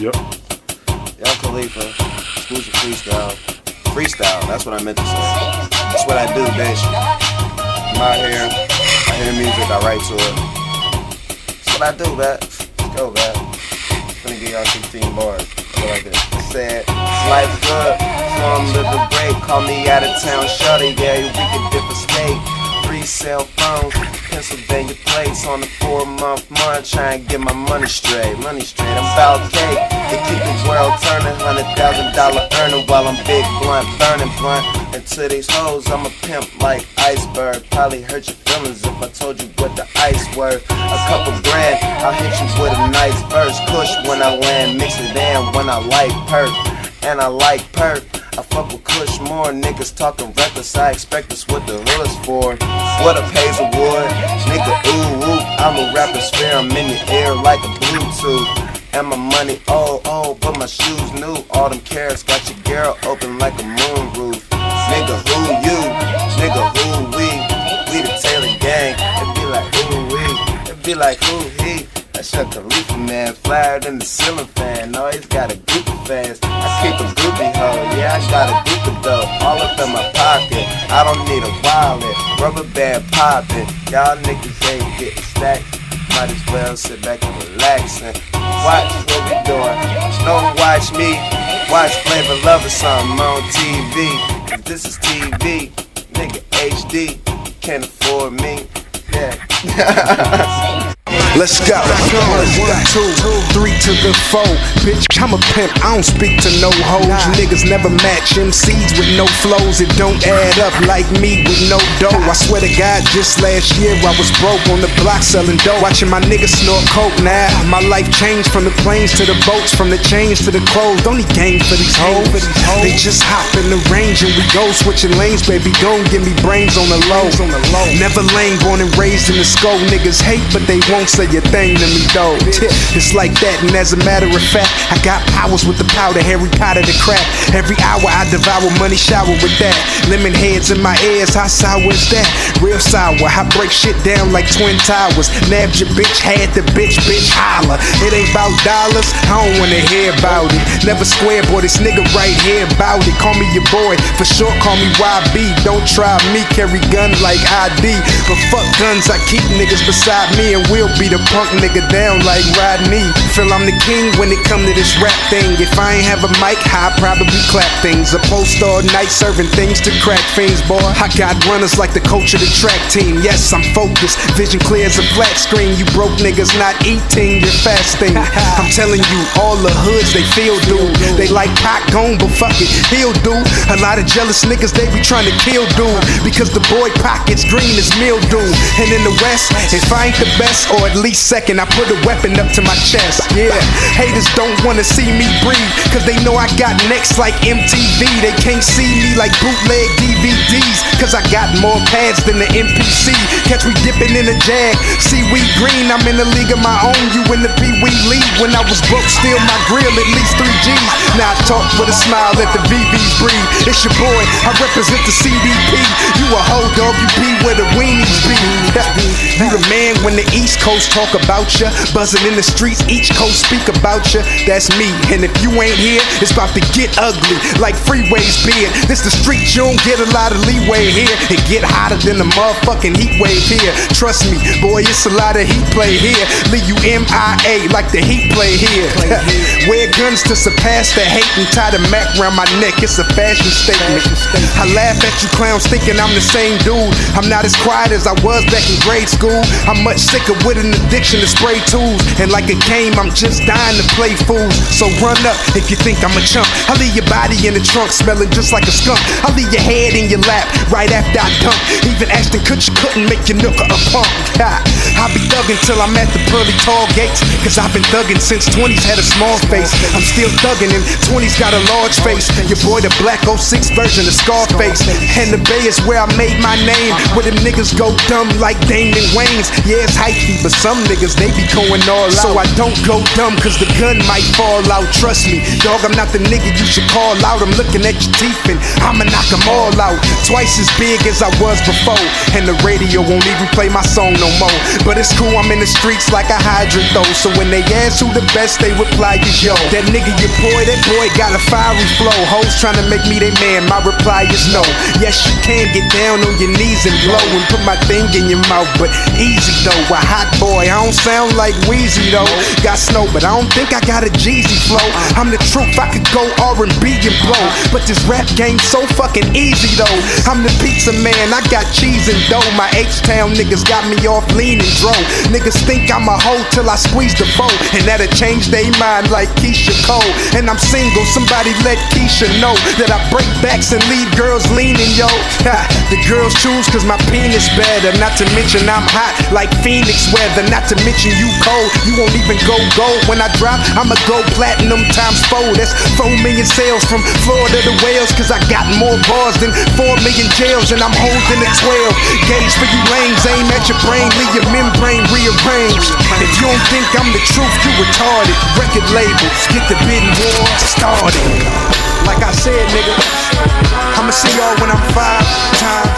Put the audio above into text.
Yep. Young Khalifa, exclusive freestyle. Freestyle, that's what I meant to say. That's what I do, bitch. I'm out here, I hear music, I write to it. That's what I do, man. Let's go, man. I'm gonna give y'all 16 bars. Go like this. I said, life's good, so I'm living great. Call me out of town, shorty, yeah, we can different state. 3 cell phones, Pennsylvania plates on the 4-month month. Try and get my money straight. I'm about cake. They keep the world turning, $100,000 earning while I'm big blunt, burning blunt. And to these hoes, I'm a pimp like iceberg. Probably hurt your feelings if I told you what the ice worth. A couple grand, I'll hit you with a nice verse. Kush when I land, mix it in when I like perk. And I like perk. I fuck with Kush more, niggas talking reckless. I expect that's what the hood's for. What a Hazelwood, nigga, ooh, ooh. I'm a rapper sphere, I'm in your ear like a Bluetooth. And my money, oh, but my shoes new. All them carrots got your girl open like a moon roof. Nigga, who you? Nigga, who we? We the Taylor gang. It be like, ooh, we. It be like, who he? That's Young Khalifa, man, flyer than the ceiling fan. Always got a group of fans. I keep a groupie hoe, yeah, I got a group of dope. All up in my pocket, I don't need a wallet. Rubber band poppin', y'all niggas ain't getting stacked. Might as well sit back and relax and watch what we doing. Don't watch me, watch Flavor Love or something on TV. Cause this is TV, nigga HD, can't afford me, yeah. Let's go. 1, 2, 3 to the 4. Bitch, I'm a pimp, I don't speak to no hoes. Niggas never match MCs with no flows. It don't add up like me with no dough. I swear to God, just last year I was broke on the block selling dope. Watching my niggas snort coke now. My life changed from the planes to the boats, from the chains to the clothes. Don't need games for these hoes. They just hop in the range and we go switching lanes, baby. Don't give me brains on the low. Never lame, born and raised in the skull. Niggas hate, but they won't say your thing to me though. It's like that, and as a matter of fact, I got powers with the powder, Harry Potter the crack. Every hour I devour money, shower with that. Lemon heads in my ears, how sour is that? Real sour, I break shit down like Twin Towers. Nabbed your bitch, had the bitch holler. It ain't about dollars, I don't wanna hear about it. Never square, boy, this nigga right here about it. Call me your boy, for short call me YB. Don't try me, carry gun like ID. But fuck guns, I keep niggas beside me, and we'll be the punk nigga down like Rodney. Feel I'm the king when it come to this rap thing. If I ain't have a mic, I'd probably clap things. I post all night serving things to crack fiends, boy. I got runners like the coach of the track team. Yes, I'm focused, vision clear as a flat screen. You broke niggas not eating, you're fasting. I'm telling you, all the hoods, they feel dude. They like Pac gone, but fuck it, he'll do. A lot of jealous niggas, they be trying to kill dude, because the boy pockets green as mildew. And in the West, if I ain't the best, or at least second, I put a weapon up to my chest. Yeah, haters don't wanna see me breathe, cause they know I got next like MTV. They can't see me like bootleg DVDs, cause I got more pads than the MPC. Catch me dipping in a Jag, seaweed green. I'm in a league of my own, you in the Pee-wee league. When I was broke, still my grill at least 3 G's. Now I talk with a smile, let the VVs breathe. It's your boy, I represent the CDP. You a hoe dog, you be where the weenies be. You the man when the East Coast talk about ya, buzzing in the streets, each coast speak about ya. That's me, and if you ain't here, it's about to get ugly like Freeway's beard. This the street, you don't get a lot of leeway here. It get hotter than the motherfucking heat wave here. Trust me, boy, it's a lot of heat play here. Leave you MIA like the heat play here. Wear guns to surpass the hate and tie the Mac around my neck. It's a fashion statement. I laugh at you clowns thinking I'm the same dude. I'm not as quiet as I was back in grade school. I'm much sicker with an addiction to spray tools, and like a game, I'm just dying to play fools. So run up if you think I'm a chump. I'll leave your body in the trunk smelling just like a skunk. I'll leave your head in your lap right after I dunk. Even Ashton Kutcher couldn't make your nooker a punk. I'll be thugging till I'm at the pearly tall gates, cause I've been thugging since 20s had a small face. I'm still thugging and 20s got a large face. Your boy the black 06 version of Scarface. And the Bay is where I made my name, where them niggas go dumb like Damon Wayans. Yeah, it's hypey, but some niggas, they be going all out. So I don't go dumb, cause the gun might fall out. Trust me, dog, I'm not the nigga you should call out. I'm looking at your teeth and I'ma knock them all out. Twice as big as I was before, and the radio won't even play my song no more. But it's cool, I'm in the streets like a hydrant though, so when they they ask who the best, they reply is yo. That nigga your boy, that boy got a fiery flow. Hoes tryna make me they man, my reply is no. Yes, you can get down on your knees and blow and put my thing in your mouth, but easy though. A hot boy, I don't sound like Weezy though. Got snow, but I don't think I got a Jeezy flow. I'm the truth, I could go R&B and blow, but this rap game so fucking easy though. I'm the pizza man, I got cheese and dough. My H-Town niggas got me off lean and dro. Niggas think I'm a hoe till I squeeze the foe, and that'll change they mind like Keisha Cole. And I'm single, somebody let Keisha know that I break backs and leave girls leaning, yo. Ha, the girls choose cause my penis better. Not to mention I'm hot like Phoenix weather. Not to mention you cold, you won't even go gold. When I drop, I'ma go platinum times 4. That's 4 million sales from Florida to Wales, cause I got more bars than 4 million jails, and I'm holding a 12 gauge for you lames. Aim at your brain, leave your membrane rearranged. If you don't think I'm the truth, you retarded. Record labels, get the bidding war started. Like I said, nigga, I'ma see y'all when I'm 5 times